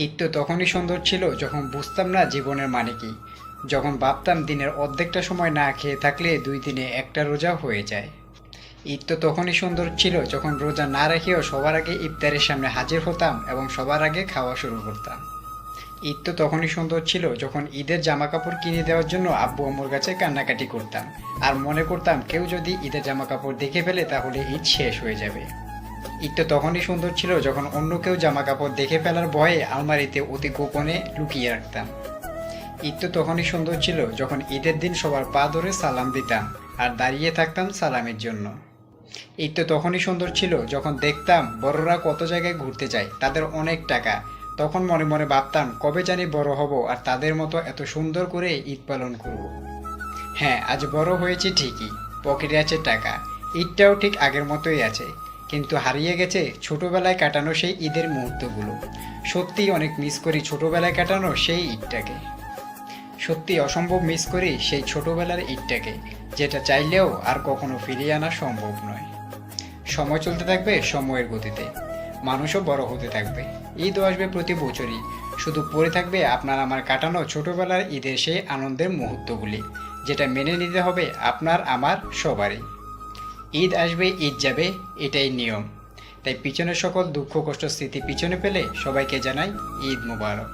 ঈদ তো তখনই সুন্দর ছিল যখন বুঝতাম না জীবনের মানে কি। যখন ভাবতাম দিনের অর্ধেকটা সময় না খেয়ে থাকলে 2 দিনে একটা রোজা হয়ে যায়। ঈদ তো তখনই সুন্দর ছিল যখন রোজা না রেখেও সবার আগে ইফতারের সামনে হাজির হতাম এবং সবার আগে খাওয়া শুরু করতাম। ঈদ তো তখনই সুন্দর ছিল যখন ঈদের জামা কাপড় কিনে দেওয়ার জন্য আব্বু আম্মুর কাছে কান্নাকাটি করতাম আর মনে করতাম কেউ যদি ঈদের জামা কাপড় দেখে ফেলে তাহলে ঈদ শেষ হয়ে যাবে। ঈদ তো তখনই সুন্দর ছিল যখন অন্য কেউ জামা কাপড় দেখে ফেলার ভয়ে আলমারিতে অতি গোপনে লুকিয়ে রাখতাম। ঈদ তো তখনই সুন্দর ছিল যখন ঈদের দিন সবার পা ধরে সালাম দিতাম আর দাঁড়িয়ে থাকতাম সালামের জন্য। ঈদ তো তখনই সুন্দর ছিল যখন দেখতাম বড়রা কত জায়গায় ঘুরতে যায়, তাদের অনেক টাকা। তখন মনে মনে ভাবতাম কবে জানি বড় হব আর তাদের মতো এত সুন্দর করে ঈদ পালন করব। হ্যাঁ, আজ বড় হয়েছি ঠিকই, পকেটে আছে টাকা, ঈদটাও ঠিক আগের মতোই আছে, কিন্তু হারিয়ে গেছে ছোটবেলায় কাটানো সেই ঈদের মুহূর্তগুলো। সত্যিই অনেক মিস করি ছোটবেলায় কাটানো সেই ঈদটাকে। সত্যি অসম্ভব মিস করি সেই ছোটবেলার ঈদটাকে, যেটা চাইলেও আর কখনো ফিরিয়ে আনা সম্ভব নয়। সময় চলতে থাকবে সময়ের গতিতে, মানুষও বড় হতে থাকবে, ঈদও আসবে প্রতি বছরই, শুধু পড়ে থাকবে আপনার আমার কাটানো ছোটবেলার ঈদের সেই আনন্দের মুহূর্তগুলি, যেটা মেনে নিতে হবে আপনার আমার সবারই। ঈদ আসবে ঈদ যাবে, এটাই নিয়ম। তাই পিছনের সকল দুঃখ কষ্ট স্মৃতি পিছনে ফেলে সবাইকে জানাই ঈদ মোবারক।